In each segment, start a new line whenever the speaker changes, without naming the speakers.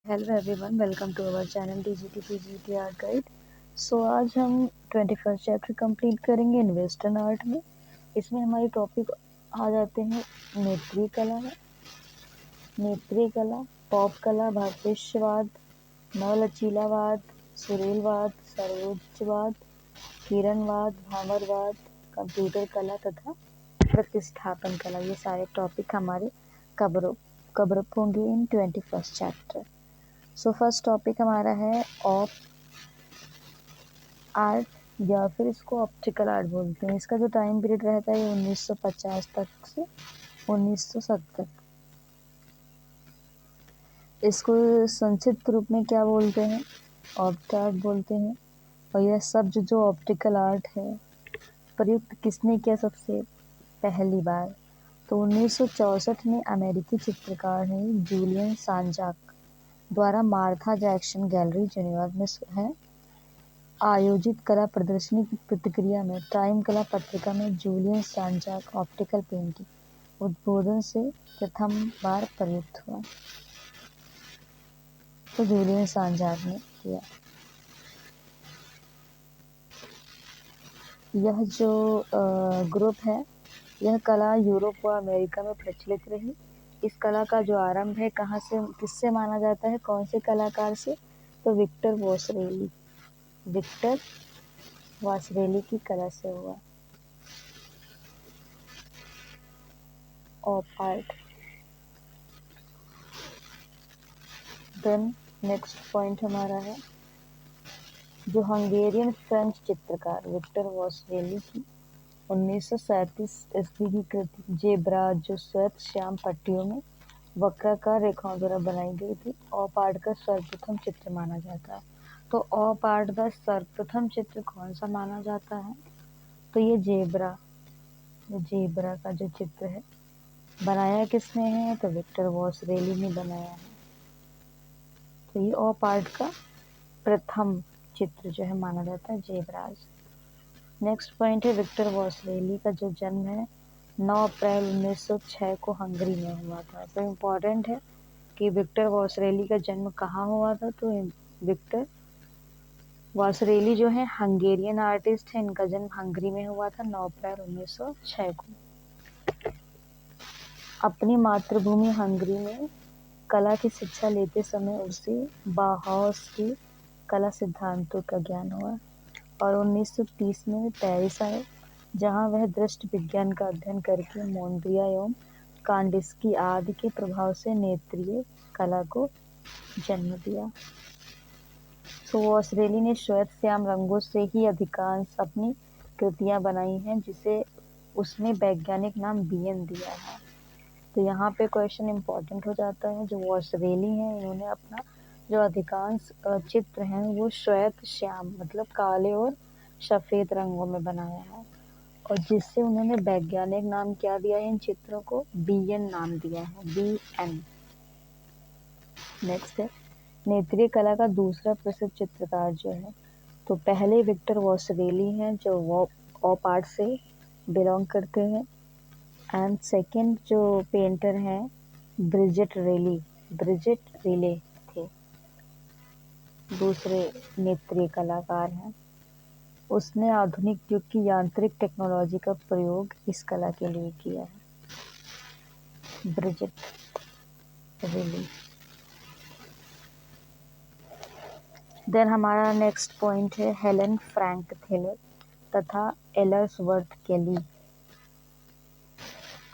Hello everyone, welcome to our channel DGT art guide. So आज हम 21st chapter complete करेंगे in western art में। इसमें हमारी टॉपिक आ जाते हैं नेत्रीय कला, पॉप कला, भावेशवाद, नवलचीलावाद, सुरेलवाद, सर्वोच्चवाद, किरणवाद, भामरवाद, कंप्यूटर कला तथा प्रतिस्थापन कला। ये सारे टॉपिक हमारे कवर अप होंगे इन 21st chapter. So first topic हमारा है ऑप आर्ट, या फिर इसको ऑप्टिकल आर्ट बोलते हैं। इसका जो टाइम पीरियड रहता है 1950 तक से 1970। इसको संक्षिप्त रूप में क्या बोलते हैं? ऑप्ट आर्ट बोलते हैं। और यह शब्द जो ऑप्टिकल आर्ट है प्रयुक्त किसने किया सबसे पहली बार? तो 1964 में अमेरिकी चित्रकार हैं जूलियन सांजाक द्वारा मार्था जैक्सन गैलरी जेनेवा में है आयोजित कला प्रदर्शनी की प्रतिक्रिया में टाइम कला पत्रिका में जूलियन सांजाक ऑप्टिकल पेंटिंग उद्बोधन से प्रथम बार प्रयुक्त हुआ। तो जूलियन सांजाक ने किया। यह जो ग्रुप है, यह कला यूरोप व अमेरिका में प्रचलित रही। इस कला का जो आरंभ है कहाँ से, किससे माना जाता है, कौन से कलाकार से? तो विक्टर वासरेली की कला से हुआ। Op art. Then next point हमारा है जो हंगेरियन फ्रेंच चित्रकार विक्टर वासरेली की 1937 ईस्वी की कृति जेब्रा, जो श्वेत श्याम पट्टियों में वक्राकार रेखाओं द्वारा बनाई गई थी, ऑप आर्ट का सर्वप्रथम चित्र माना जाता है। तो ऑप आर्ट का सर्वप्रथम चित्र कौन सा माना जाता है? तो ये जेब्रा का जो चित्र है बनाया किसने है? तो विक्टर वासरेली ने बनाया है। तो ये ऑप आर्ट का प्रथम चित्र जो है माना जाता है जेब्राज। नेक्स्ट पॉइंट है विक्टर वासरेली का जो जन्म है 9 अप्रैल 1906 को हंगरी में हुआ था। तो इम्पॉर्टेंट है कि विक्टर वासरेली का जन्म कहाँ हुआ था। तो विक्टर वासरेली जो है हंगेरियन आर्टिस्ट है, इनका जन्म हंगरी में हुआ था 9 अप्रैल 1906 को। अपनी मातृभूमि हंगरी में कला की शिक्षा लेते समय उसे बाहाउस के कला सिद्धांतों का ज्ञान हुआ और 1930 में पेरिस आए, जहां वह दृष्टि विज्ञान का अध्ययन करके मोंद्रिया एवं कांडिस्की आदि के प्रभाव से नेत्रीय कला को जन्म दिया। तो वासरेली ने श्वेत श्याम रंगों से ही अधिकांश अपनी कृतियां बनाई हैं, जिसे उसने वैज्ञानिक नाम बीएन दिया है। तो यहाँ पे क्वेश्चन इम्पोर्टेंट हो जाता है। जो वासरेली हैं इन्होंने अपना जो अधिकांश चित्र हैं वो श्वेत श्याम मतलब काले और सफ़ेद रंगों में बनाया है, और जिससे उन्होंने वैज्ञानिक नाम क्या दिया है इन चित्रों को? बीएन नाम दिया है, BN। नेक्स्ट है नेत्रीय कला का दूसरा प्रसिद्ध चित्रकार जो है, तो पहले विक्टर वासरेली हैं जो ऑप आर्ट से बिलोंग करते हैं, एंड सेकंड जो पेंटर हैं ब्रिजेट रिले थे, दूसरे नेत्रीय कलाकार हैं। उसने आधुनिक युग की यांत्रिक टेक्नोलॉजी का प्रयोग इस कला के लिए किया है। Bridget relay. देन हमारा नेक्स्ट पॉइंट है हेलेन फ्रैंक थेलर तथा एलर्सवर्थ केली।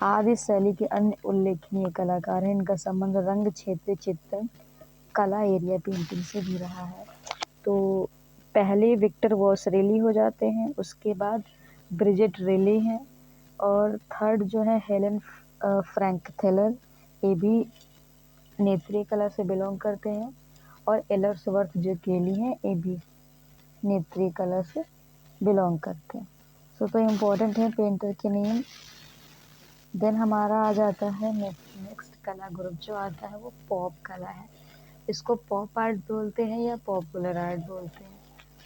आदि शैली के अन्य उल्लेखनीय कलाकार हैं। इनका संबंध रंग क्षेत्र चित्रण कला एरिया पेंटिंग से भी रहा है। तो पहले विक्टर वासरेली हो जाते हैं, उसके बाद ब्रिजेट रिले हैं, और थर्ड जो है हेलेन फ्रैंक थेलर, ये भी नेत्रीय कला से बिलोंग करते हैं, और एलर्सवर्थ जो केली हैं ये भी नेत्रीय कला से बिलोंग करते हैं। तो इम्पोर्टेंट है पेंटर के नेम। देन हमारा आ जाता है नेक्स्ट कला ग्रुप जो आता है वो पॉप कला है। इसको पॉप आर्ट बोलते हैं या पॉपुलर आर्ट बोलते हैं।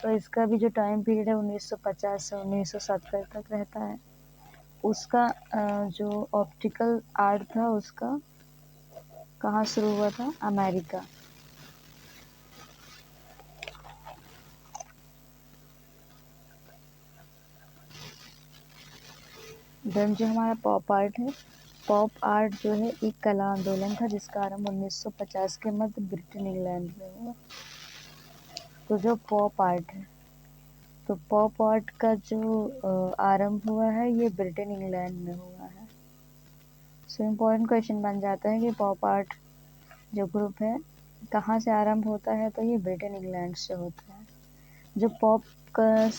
तो इसका भी जो टाइम पीरियड है 1950 से 1970 तक रहता है। उसका जो ऑप्टिकल आर्ट था उसका कहाँ शुरू हुआ था? अमेरिका। देन जो हमारा पॉप आर्ट है, पॉप आर्ट जो है एक कला आंदोलन था जिसका आरंभ 1950 के मध्य ब्रिटेन इंग्लैंड में हुआ। तो जो पॉप आर्ट है, तो पॉप आर्ट का जो आरंभ हुआ है ये ब्रिटेन इंग्लैंड में हुआ है। सो इम्पोर्टेंट क्वेश्चन बन जाता है कि पॉप आर्ट जो ग्रुप है कहाँ से आरंभ होता है, तो ये ब्रिटेन इंग्लैंड से होता है। जो पॉप का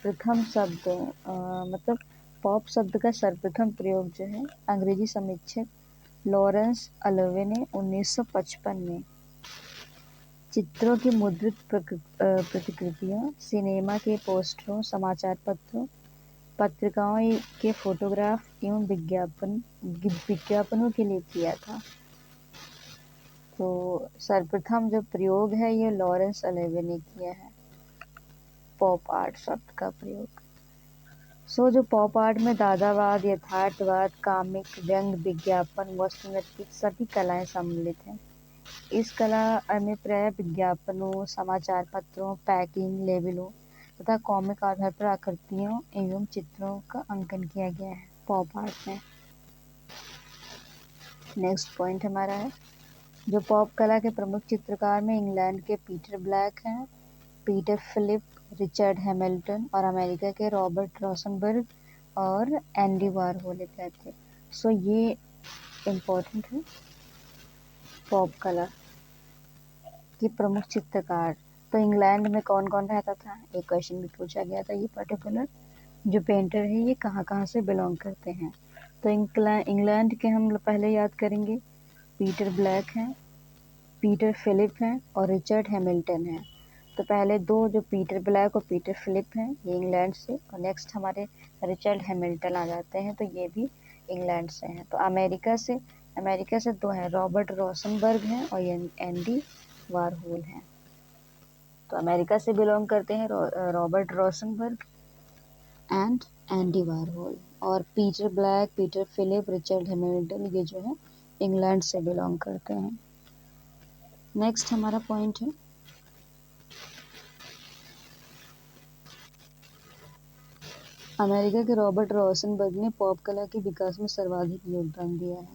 प्रथम शब्द मतलब पॉप शब्द का सर्वप्रथम प्रयोग जो है अंग्रेजी समीक्षक लॉरेंस अलोवे ने 1955 में चित्रों की मुद्रित प्रतिकृतियों, सिनेमा के पोस्टरों, समाचार पत्रों, पत्रिकाओं के फोटोग्राफ एवं विज्ञापनों के लिए किया था। तो सर्वप्रथम जो प्रयोग है ये लॉरेंस अलोवे ने किया है पॉप आर्ट शब्द का प्रयोग। सो जो पॉप आर्ट में दादावाद, यथार्थवाद, कामिक, व्यंग, विज्ञापन, वस्तुनृत्य सभी कलाएं सम्मिलित हैं। इस कला में प्राय विज्ञापनों, समाचार पत्रों, पैकिंग, लेबलों तथा कॉमिक आधार पर आकृतियों एवं चित्रों का अंकन किया गया है पॉप आर्ट में। नेक्स्ट पॉइंट हमारा है, जो पॉप कला के प्रमुख चित्रकार में इंग्लैंड के पीटर ब्लैक हैं, पीटर फिलिप, रिचर्ड हैमिल्टन और अमेरिका के रॉबर्ट रोसनबर्ग और एंडी वारहोल इत्यादि। सो ये इम्पोर्टेंट है पॉप कला के प्रमुख चित्रकार। तो इंग्लैंड में कौन कौन रहता था, एक क्वेश्चन भी पूछा गया था। ये पर्टिकुलर जो पेंटर है ये कहाँ कहाँ से बिलोंग करते हैं, तो इंग्लैंड के हम पहले याद करेंगे, पीटर ब्लैक हैं, पीटर फिलिप हैं और रिचर्ड हैमिल्टन हैं। तो पहले दो जो पीटर ब्लैक और पीटर फिलिप हैं ये इंग्लैंड से, और नेक्स्ट हमारे रिचर्ड हैमिल्टन आ जाते हैं, तो ये भी इंग्लैंड से हैं। तो अमेरिका से दो हैं, रॉबर्ट रोसनबर्ग हैं और एंडी वारहोल हैं। तो अमेरिका से बिलोंग करते हैं Robert Rauschenberg and Andy Warhol, और Peter Blake, Peter Phillips, Richard Hamilton ये जो है इंग्लैंड से बिलोंग करते हैं। नेक्स्ट हमारा पॉइंट है, अमेरिका के रॉबर्ट रोसनबर्ग ने पॉप कला के विकास में सर्वाधिक योगदान दिया है।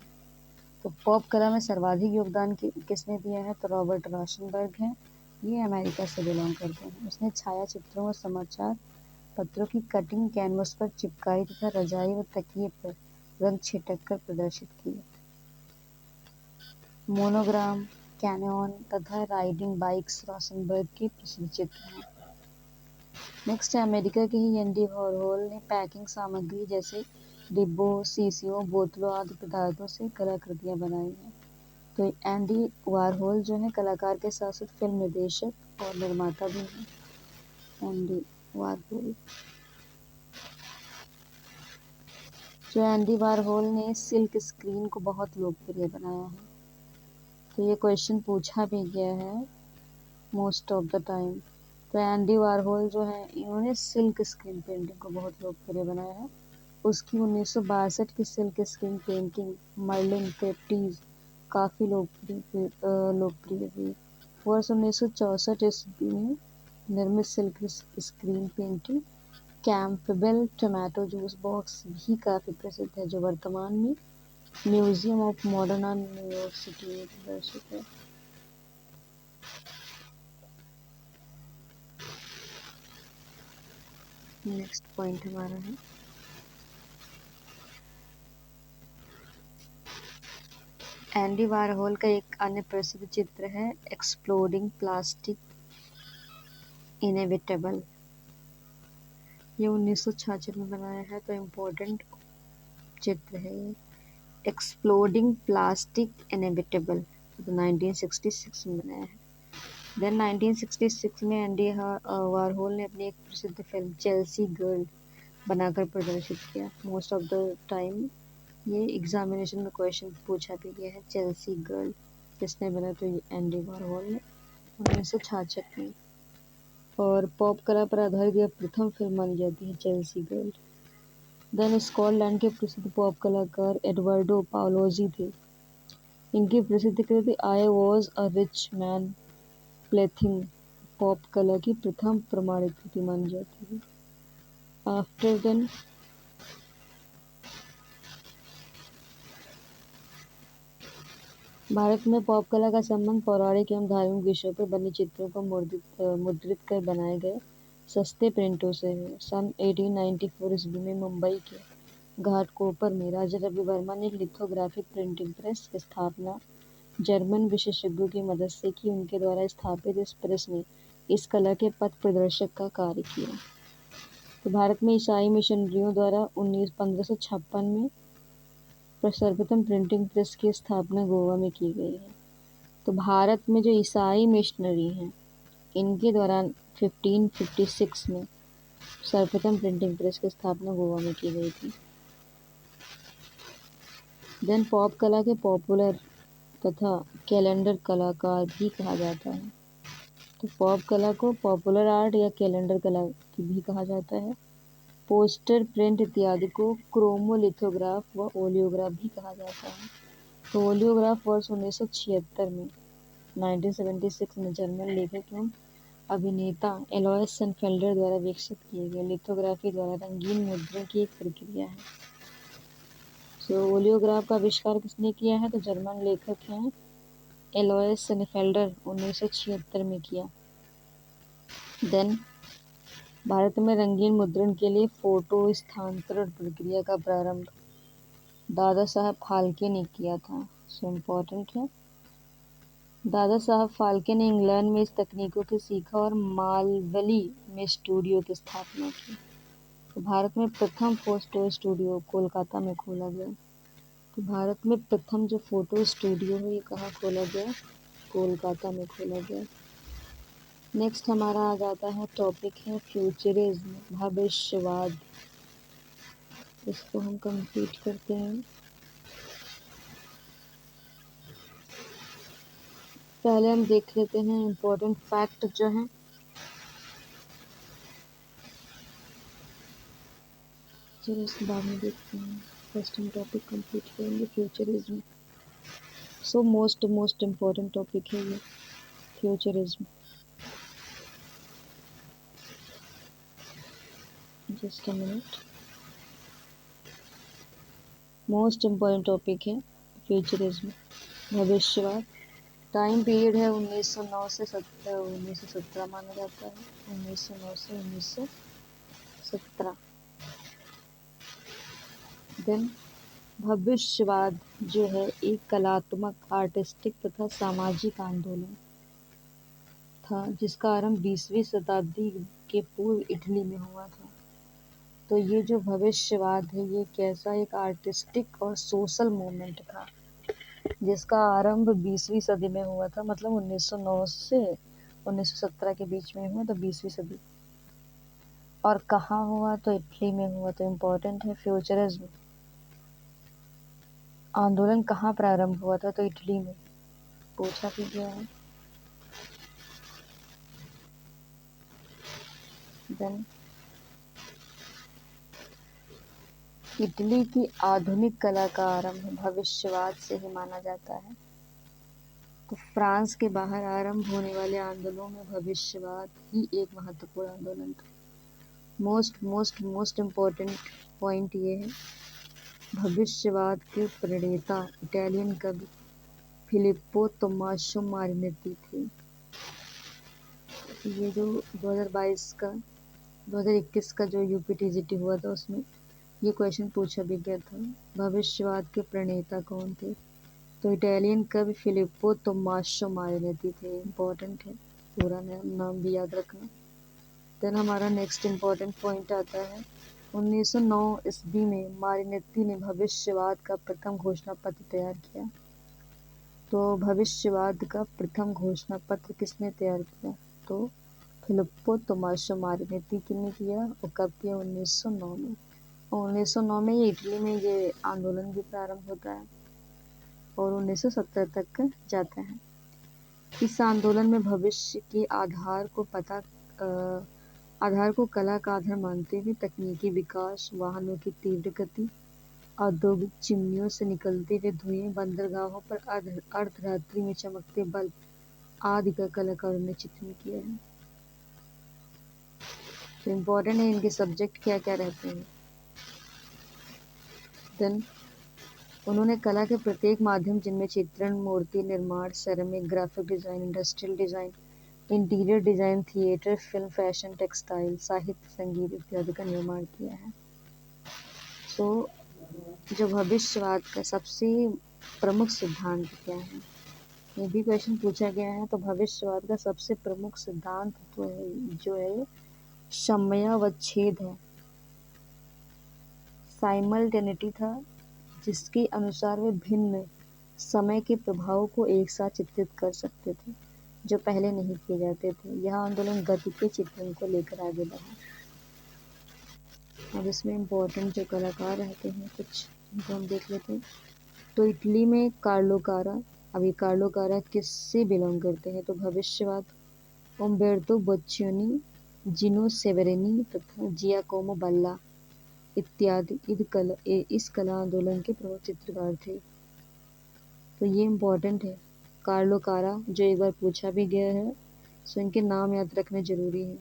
तो पॉप कला में सर्वाधिक योगदान किसने दिया है, तो रॉबर्ट रोसनबर्ग हैं, ये अमेरिका से बिलोंग करते हैं। उसने छायाचित्रों और समाचार पत्रों की कटिंग कैनवस पर चिपकाई तथा रजाई व तकिए पर रंग छिटक कर प्रदर्शित किए। मोनोग्राम, कैनॉन तथा राइडिंग बाइक्स रोसनबर्ग के प्रसिद्ध चित्र हैं। नेक्स्ट है, अमेरिका के ही एंडी वॉरहोल ने पैकिंग सामग्री जैसे डिब्बों, शीशियों, बोतलों आदि पदार्थों से कलाकृतियां बनाई हैं। तो एंडी वारहोल जो है कलाकार के साथ साथ फिल्म निर्देशक और निर्माता भी हैं। एंडी वारहोल, जो एंडी वारहोल ने सिल्क स्क्रीन को बहुत लोकप्रिय बनाया है। तो ये क्वेश्चन पूछा भी गया है मोस्ट ऑफ द टाइम। तो एंडी वारहोल जो है इन्होंने सिल्क स्क्रीन पेंटिंग को बहुत लोकप्रिय बनाया है। उसकी 1962 की सिल्क स्क्रीन पेंटिंग मर्लिन पेप्टीज काफ़ी लोकप्रिय हुई। वर्ष 1964 ईस्वी में निर्मित silk screen painting Campbell tomato juice box भी काफ़ी प्रसिद्ध है, जो वर्तमान में museum of modern art New York city में प्रदर्शित है। नेक्स्ट पॉइंट हमारा है, एंडी वारहोल का एक अन्य प्रसिद्ध चित्र है एक्सप्लोडिंग प्लास्टिक इनएविटेबल। ये 1966 में बनाया है, तो इम्पोर्टेंट चित्र है ये एक्सप्लोडिंग प्लास्टिक इनएविटेबल, तो 1966 में बनाया है। देन 1966 में एंडी वारहोल ने अपनी एक प्रसिद्ध फिल्म चेल्सी गर्ल बनाकर प्रदर्शित किया। मोस्ट ऑफ द टाइम ये एग्जामिनेशन में क्वेश्चन पूछा भी गया है, चेल्सी गर्ल किसने बना, तो ये एंडी वारहोल ने 1966 में। और पॉप कला पर आधारित यह प्रथम फिल्म मानी जाती है चेल्सी गर्ल। देन स्कॉटलैंड के प्रसिद्ध पॉप कलाकार एडवर्डो पाओलोजी थे। इनकी प्रसिद्ध कृति I was a rich man plaything pop कला की प्रथम प्रमाणित कृति मानी जाती है। आफ्टर देन
भारत में पॉप कला का संबंध पौराणिक एवं धार्मिक विषयों पर बने चित्रों को मुद्रित कर बनाए गए सस्ते प्रिंटों से है। सन 1894 ईस्वी में मुंबई के घाटकोपर में राजा रवि वर्मा ने लिथोग्राफिक प्रिंटिंग प्रेस की स्थापना जर्मन विशेषज्ञों की मदद से की। उनके द्वारा स्थापित इस प्रेस ने इस कला के पथ प्रदर्शक का कार्य किया। तो भारत में ईसाई मिशनरियों द्वारा 1556 में सर्वप्रथम प्रिंटिंग प्रेस की स्थापना गोवा में की गई है। तो भारत में जो ईसाई मिशनरी हैं इनके दौरान 1556 में सर्वप्रथम प्रिंटिंग प्रेस की स्थापना गोवा में की गई थी। देन पॉप कला के पॉपुलर तथा कैलेंडर कलाकार भी कहा जाता है। तो पॉप कला को पॉपुलर आर्ट या कैलेंडर कला भी कहा जाता है। पोस्टर प्रिंट इत्यादि को क्रोमोलिथोग्राफ व ओलियोग्राफ भी कहा जाता है। तो ओलियोग्राफ वर्ष 1976 में 1976 में जर्मन लेखक एवं अभिनेता एलॉयस सेनफेल्डर द्वारा विकसित किए गए लिथोग्राफी द्वारा रंगीन मुद्रण की एक प्रक्रिया है। ओलियोग्राफ का आविष्कार किसने किया है? तो जर्मन लेखक हैं एलॉयस सेनफेल्डर 1976 में किया। देन भारत में रंगीन मुद्रण के लिए फोटो स्थानांतरण प्रक्रिया का प्रारंभ दादा साहब फाल्के ने किया था। इम्पोर्टेंट है। दादा साहब फाल्के ने इंग्लैंड में इस तकनीकों को सीखा और मालवली में स्टूडियो की स्थापना की। तो भारत में प्रथम फोटो स्टूडियो कोलकाता में खोला गया। तो भारत में प्रथम जो फोटो स्टूडियो है ये कहाँ खोला गया? कोलकाता में खोला गया। नेक्स्ट हमारा आ जाता है टॉपिक है फ्यूचरिज्म, भविष्यवाद। इसको हम कंप्लीट करते हैं। पहले हम देख लेते हैं इम्पोर्टेंट फैक्ट जो है। चलो इसके बाद में देखते हैं। फर्स्ट हम टॉपिक कंप्लीट करेंगे futurism. So most important topic है ये futurism. Just a minute. Most important topic है फ्यूचरिज्म, भविष्यवाद। टाइम पीरियड है 1909 से 1917 माना जाता है। 1909 से 1917। देन भविष्यवाद जो है एक कलात्मक, आर्टिस्टिक तथा सामाजिक आंदोलन था जिसका आरंभ 20वीं शताब्दी के पूर्व इटली में हुआ था। तो ये जो भविष्यवाद है ये कैसा एक आर्टिस्टिक और सोशल मूवमेंट था जिसका आरंभ 20वीं सदी में हुआ था। मतलब 1909 से 1917 के बीच में हुआ। तो 20वीं सदी। और कहाँ हुआ? तो इटली में हुआ। तो इम्पोर्टेंट है फ्यूचरिज्म आंदोलन कहाँ प्रारंभ हुआ था? तो इटली में पूछा भी गया है। देन इटली की आधुनिक कला का आरंभ भविष्यवाद से ही माना जाता है। तो फ्रांस के बाहर आरंभ होने वाले आंदोलनों में भविष्यवाद ही एक महत्वपूर्ण आंदोलन था। मोस्ट इम्पोर्टेंट पॉइंट ये है भविष्यवाद के प्रणेता इटालियन कवि फिलिप्पो तोमासो मारिनेती थे। ये जो 2021 का जो यूपीटीजीटी हुआ था उसमें ये क्वेश्चन पूछा भी गया था, भविष्यवाद के प्रणेता कौन थे? तो इटालियन कवि फिलिप्पो तोमासो मारिनेती थे। इम्पोर्टेंट है, पूरा नाम भी याद रखना। देन हमारा नेक्स्ट इम्पोर्टेंट पॉइंट आता है 1909 ईस्वी में मारिनेती ने भविष्यवाद का प्रथम घोषणा पत्र तैयार किया। तो भविष्यवाद का प्रथम घोषणा पत्र किसने तैयार किया? तो फिलिप्पो तोमासो मारिनेती ने किया। और कब किया? 1909 में। 1909 में ये इटली में ये आंदोलन भी प्रारंभ होता है और 1917 तक जाता है। इस आंदोलन में भविष्य के आधार को कला का आधार मानते हुए तकनीकी विकास, वाहनों की तीव्र गति, औद्योगिक चिमनियों से निकलते हुए धुएं, बंदरगाहों पर अर्धरात्रि में चमकते बल्ब आदि का कलाकारों ने चित्रण किया है। तो इम्पोर्टेंट है इनके सब्जेक्ट क्या क्या रहते हैं। देन उन्होंने कला के प्रत्येक माध्यम जिनमें चित्रण, मूर्ति निर्माण, ceramic, graphic design, industrial design, interior design, theatre, film, fashion, textile, साहित्य, संगीत इत्यादि का निर्माण किया है। तो जो भविष्यवाद का सबसे प्रमुख सिद्धांत क्या है, ये भी क्वेश्चन पूछा गया है। तो भविष्यवाद का सबसे प्रमुख सिद्धांत तो जो है समयावच्छेद है, साइमल्टेनिटी था, जिसके अनुसार वे भिन्न समय के प्रभावों को एक साथ चित्रित कर सकते थे, जो पहले नहीं किए जाते थे। यह आंदोलन गति के चित्रण को लेकर आगे बढ़ा। अब इसमें इम्पोर्टेंट जो कलाकार रहते हैं कुछ उनको हम देख लेते हैं। तो इटली में कार्लो कारा। अभी कार्लो कारा किससे बिलोंग करते हैं? तो भविष्यवाद उम्बेर्तो बोच्चियोनी, जिनो सेवेरिनी तथा जियाकोमो बल्ला इत्यादि इस कला आंदोलन के प्रमुख चित्रकार थे। तो ये इम्पोर्टेंट है। कार्लो कारा जो एक बार पूछा भी गया है, सो इनके नाम याद रखने जरूरी है।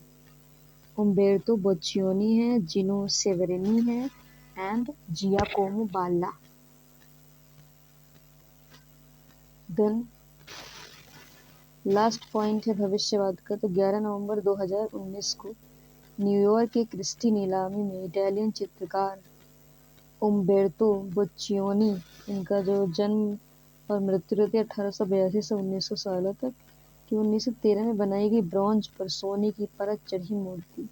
उम्बेर्तो बोच्चियोनी है, जिनो सेवेरिनी है and Giacomo Balla. Then last point है भविष्यवाद का। तो 11 नवंबर 2019 को न्यूयॉर्क के क्रिस्टी नीलामी में इटालियन चित्रकार उम्बेर्तो बोच्चियोनी, इनका जो जन्म और मृत्यु रहती है 1882 से 1916 तक कि 1913 में बनाई गई ब्रॉन्ज पर सोने की परत चढ़ी मूर्ति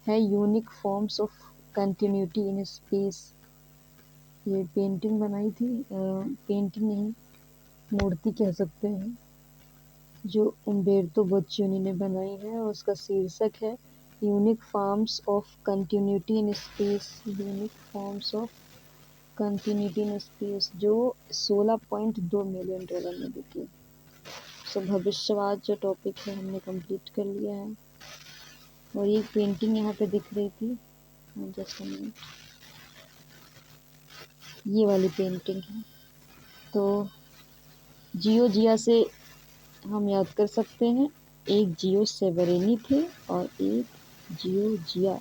है unique forms of continuity in space. ये पेंटिंग बनाई थी, पेंटिंग नहीं मूर्ति कह सकते हैं, जो उम्बेर्तो बोच्चियोनी ने बनाई है और उसका शीर्षक है unique forms of continuity in space. Unique forms of continuity in space, जो $16.2 मिलियन में बिकी। सो भविष्यवाद जो टॉपिक है हमने कंप्लीट कर लिया है। और ये पेंटिंग यहाँ पे दिख रही थी, जस्ट अ मिनट, ये वाली पेंटिंग है। तो जियो जिया से हम याद कर सकते हैं, एक जियो सेवेरिनी थे और एक जियो जिया।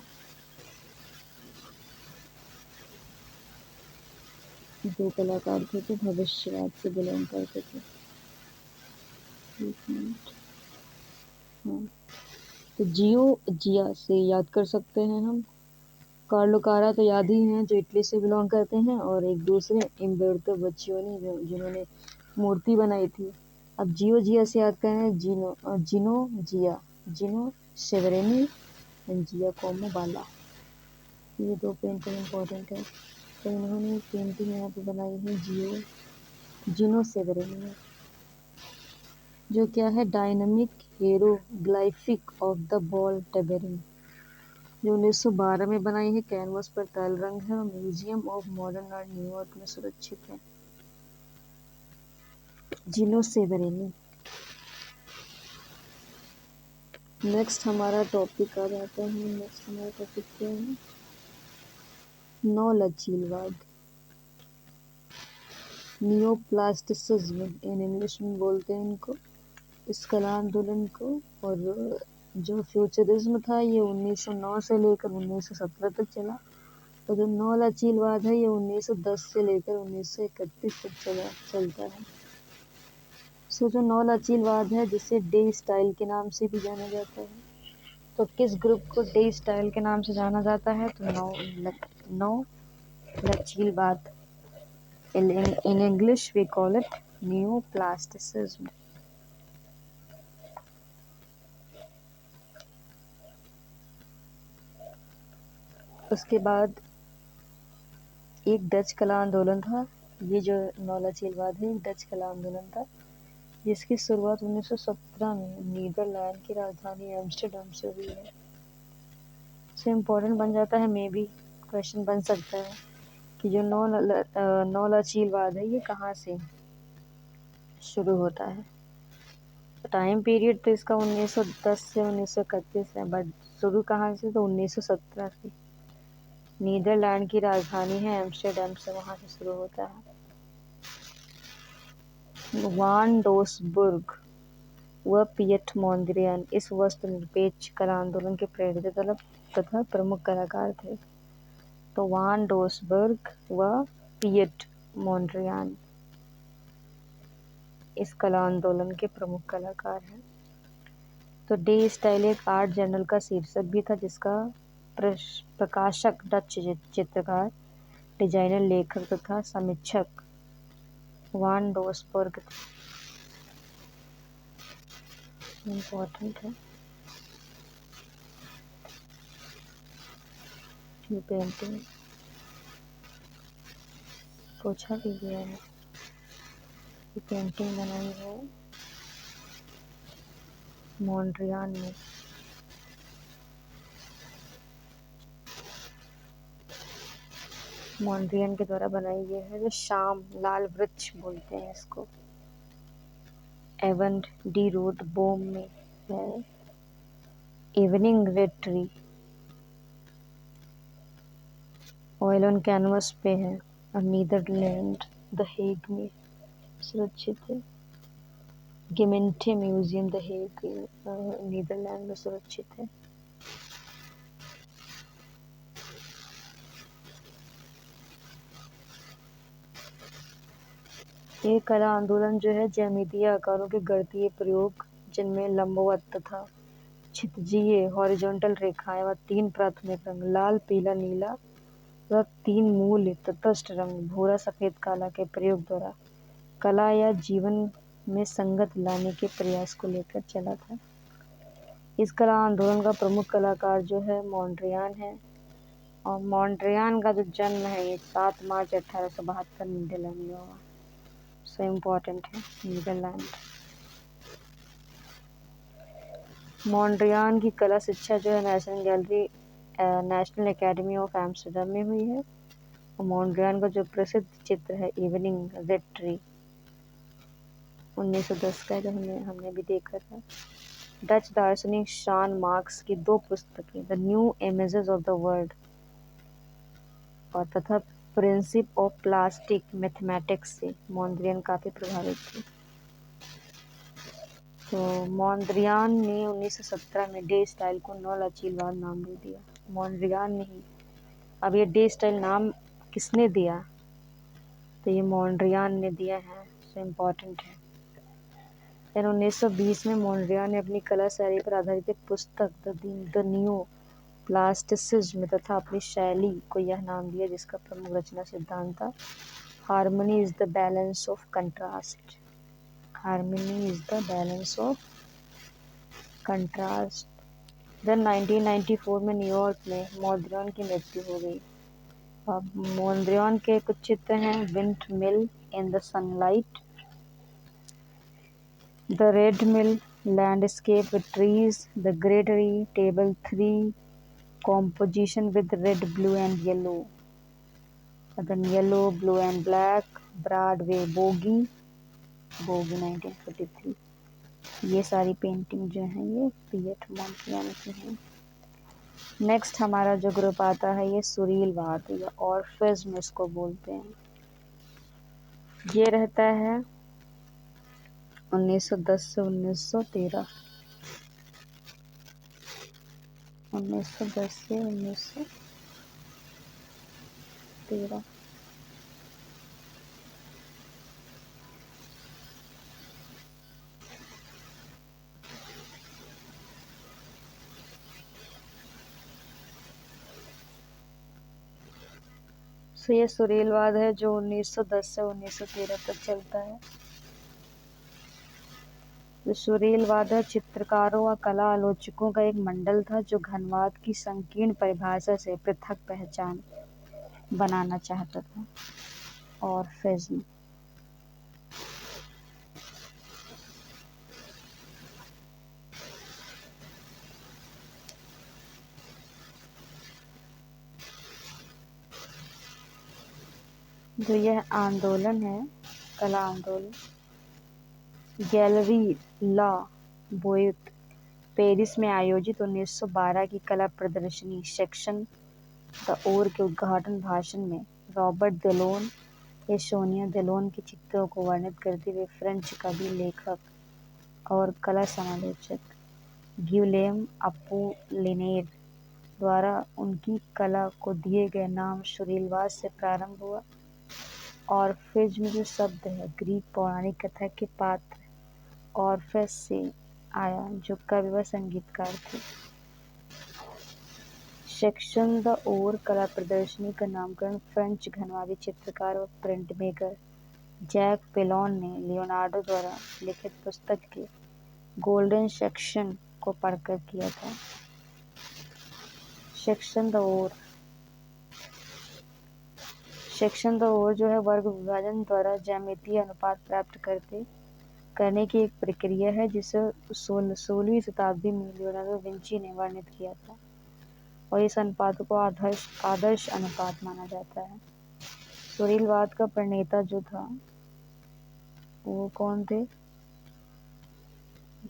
दो कलाकार थे जो भविष्यवाद से बिलोंग करते थे। एक मिनट, हाँ, तो जियो जिया से याद कर सकते हैं हम। कार्लो कारा तो याद ही हैं, जो इटली से बिलोंग करते हैं, और एक दूसरे उम्बेर्तो बोच्चियोनी जिन्होंने मूर्ति बनाई थी। अब जियो जिया से याद करें, जिनो जिया, जिनो सेवेरिनी एंड जियाकोमो बाल्ला। ये दो पेंटिंग इम्पोर्टेंट है। तो इन्होंने पेंटिंग यहाँ पे बनाई है जिनो सेवेरिनी, जो क्या है डायनामिक हेरोग्लाइफिक ऑफ द बॉल टेबेरिन, जो 1912 में बनाई है। कैनवस पर तैल रंग है और museum of modern art New York में सुरक्षित है। जिनो सेवेरिनी। नेक्स्ट हमारा टॉपिक आ जाता है। नेक्स्ट हमारा टॉपिक क्या है? नौ लचीलवाद, नियोप्लास्टिसिज्म इन इंग्लिश में बोलते हैं इनको, इस कला आंदोलन को। और जो फ्यूचरिज्म था ये 1909 से लेकर 1917 तक चला। और जो नौ लचीलवाद है ये 1910 से लेकर 1931 तक चलता है। सो जो नौ लचीलवाद है, जिसे डे स्टाइल के नाम से भी जाना जाता है। तो किस ग्रुप को डे स्टाइल के नाम से जाना जाता है? तो नौ लचीलवाद। In English we call it neoplasticism. उसके बाद एक डच कला आंदोलन था। ये जो नौ लचीलवाद है एक डच कला आंदोलन था, जिसकी शुरुआत 1917 में नीदरलैंड की राजधानी एम्स्टर्डम से हुई है। से इम्पोर्टेंट बन जाता है, मे बी क्वेश्चन बन सकता है कि जो नौ लचीलवाद है ये कहाँ से शुरू होता है। टाइम पीरियड तो इसका 1910 से 1931 है, बट शुरू कहाँ से? तो 1917 से। नीदरलैंड की राजधानी है एम्स्टर्डम से, वहाँ से शुरू होता है। वान डोसबर्ग व पिएट मोंद्रियन इस वस्तु निरपेक्ष कला आंदोलन के प्रेरित प्रमुख कलाकार थे। तो वान डोसबर्ग व पिएट मोंड्रियान इस कला आंदोलन के प्रमुख कलाकार हैं। तो डे स्टाइल एक आर्ट जर्नल का शीर्षक भी था, जिसका प्रकाशक डच चित्रकार, डिजाइनर, लेखक तथा समीक्षक वान डोसबर्ग थे। इम्पोर्टेंट है ये पेंटिंग, पूछा भी गया है। ये पेंटिंग बनाई है मोंड्रियान ने। मोंड्रियान के द्वारा बनाई गई है, जो शाम लाल वृक्ष बोलते हैं इसको, एवन डी रोड बोम में है। Evening red tree oil on canvas पे है, और नीदरलैंड द हेग में सुरक्षित है। गेमेंटे म्यूजियम द हेग नीदरलैंड में सुरक्षित है। ये कला आंदोलन जो है ज्यामितीय आकारों के गणितीय प्रयोग, जिनमें लंबवत तथा क्षितिजीय हॉरिजॉन्टल रेखाएं व 3 प्राथमिक रंग लाल, पीला, नीला व 3 मूल तटस्थ रंग भूरा, सफेद, काला के प्रयोग द्वारा कला या जीवन में संगत लाने के प्रयास को लेकर चला था। इस कला आंदोलन का प्रमुख कलाकार जो है मोंड्रियान है, और मोंड्रियान का जो जन्म है ये 7 मार्च 1872 नीदरलैंड में हुआ। सो इम्पोर्टेंट है नीदरलैंड। मोंड्रियान की कला शिक्षा जो है नेशनल एकेडमी ऑफ एम्स्टर्डम में हुई है। और मोंड्रियान का जो प्रसिद्ध चित्र है इवनिंग रेड ट्री 1910 का, जो हमने भी देखा था। डच दार्शनिक शान मार्क्स की 2 पुस्तकें, the new images of the world और तथा प्रिंसिप ऑफ प्लास्टिक मैथमेटिक्स से मोंड्रियान काफी प्रभावित थे। तो मोंद्रियान ने 1917 में डे स्टाइल को नव लचीलवाद नाम दे दिया। मोंद्रियान ने ही। अब ये डे स्टाइल नाम किसने दिया? तो ये मोंद्रियान ने दिया है। सो इम्पोर्टेंट है। फिर 1920 में मोंद्रियान ने अपनी कला शैली पर आधारित एक पुस्तक द न्यू प्लास्टिसिज्म तथा अपनी शैली को यह नाम दिया, जिसका प्रमुख रचना सिद्धांत था harmony is the balance of contrast. Harmony is the balance of contrast. Then 1994 में न्यूयॉर्क में मोंद्रियान की मृत्यु हो गई। अब मोंद्रियान के कुछ चित्र हैं, windmill in the sunlight, the red mill, landscape with trees, the grey tree, table 3, composition with red, blue and yellow, then yellow, blue and black, Broadway Boogie 1943। ये सारी पेंटिंग जो है ये पिएट मोंटियान की हैं। नेक्स्ट हमारा जो ग्रुप आता है ये सुरीलवाद या ऑर्फिज्म इसको बोलते हैं। ये रहता है 1910 से 1913। 1910 से 1913। तो ये सुरीलवाद है जो 1910 से 1913 तक चलता है। जो सुरीलवाद है चित्रकारों व कला आलोचकों का एक मंडल था, जो घनवाद की संकीर्ण परिभाषा से पृथक पहचान बनाना चाहता था। और फिज्म जो यह आंदोलन है, कला आंदोलन, गैलरी ला बोएट पेरिस में आयोजित 1912 की कला प्रदर्शनी सेक्शन द ओर के उद्घाटन भाषण में रॉबर्ट देलोन या सोनिया देलोन के चित्रों को वर्णित करते हुए फ्रेंच कवि, लेखक और कला समालोचक गियुलेम अपोलिनेर द्वारा उनकी कला को दिए गए नाम सुरीलवाद से प्रारंभ हुआ।
ऑर्फिज्म जो शब्द है ग्रीक पौराणिक कथा के पात्र ऑर्फेस से आया जो कवि व संगीतकार थे। सेक्शन द ओर कला प्रदर्शनी का नामकरण फ्रेंच घनवादी चित्रकार और प्रिंट मेकर जैक पेलॉन ने लियोनार्डो द्वारा लिखित पुस्तक के गोल्डन सेक्शन को पढ़कर किया था। सेक्शन द ओर जो है वर्ग विभाजन द्वारा ज्यामितीय अनुपात प्राप्त करने की एक प्रक्रिया है जिसे 16वीं शताब्दी में लियोनार्डो विंची ने वर्णित किया था और इस अनुपात को आदर्श अनुपात माना जाता है। सुरीलवाद का प्रणेता जो था वो कौन थे?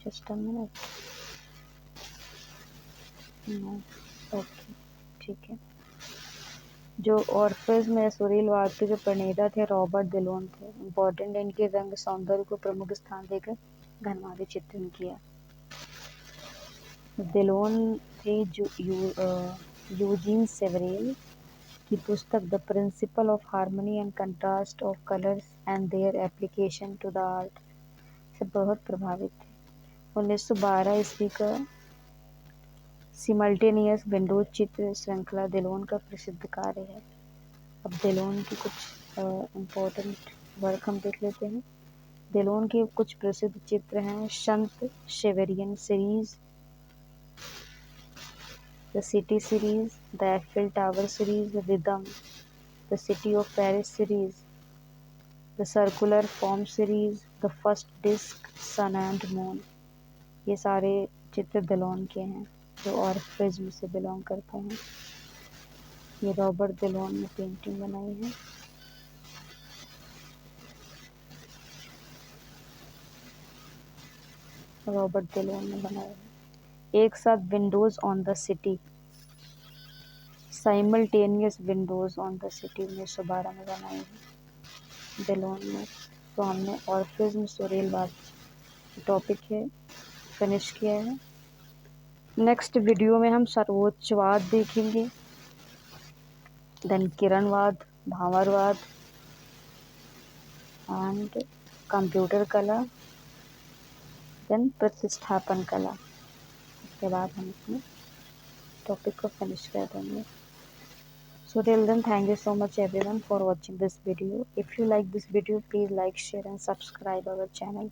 Just a minute. ओके, ठीक है। जो ऑर्फिज्म या सुरीलवाद के जो प्रणेता थे रॉबर्ट देलोन थे। इम्पोर्टेंट इनके रंग सौंदर्य को प्रमुख स्थान देकर घनवादी चित्रण किया। देलोन थे जो यूजीन सेवरेल की पुस्तक the principle of harmony and contrast of colours and their application to the art से बहुत प्रभावित थे। 1912 ईस्वी का सिमल्टेनियस विंडोज चित्र श्रृंखला देलोन का प्रसिद्ध कार्य है। अब देलोन की कुछ इम्पोर्टेंट वर्क हम देख लेते हैं। देलोन के कुछ प्रसिद्ध चित्र हैं संत Severin series, the city series, the Eiffel Tower series, rhythm, the city of Paris series, the circular form series, the first disc, sun and moon. ये सारे चित्र देलोन के हैं जो ऑर्फिज्म से बिलोंग करते हैं। ये रॉबर्ट देलोन ने पेंटिंग बनाई है। रॉबर्ट देलोन ने बनाया है। एक साथ Windows on the city, simultaneous Windows on the city 1912 में बनाई है देलोन ने। तो हमने ऑर्फिज्म सुरीलवाद टॉपिक है फिनिश किया है। नेक्स्ट वीडियो में हम सर्वोच्चवाद देखेंगे, देन किरणवाद, भांवरवाद एंड कंप्यूटर कला, देन प्रतिस्थापन कला। उसके बाद हम अपने टॉपिक को फिनिश कर देंगे। So till then, thank you so much everyone for watching this video. If you like this video, please like, share and subscribe our channel.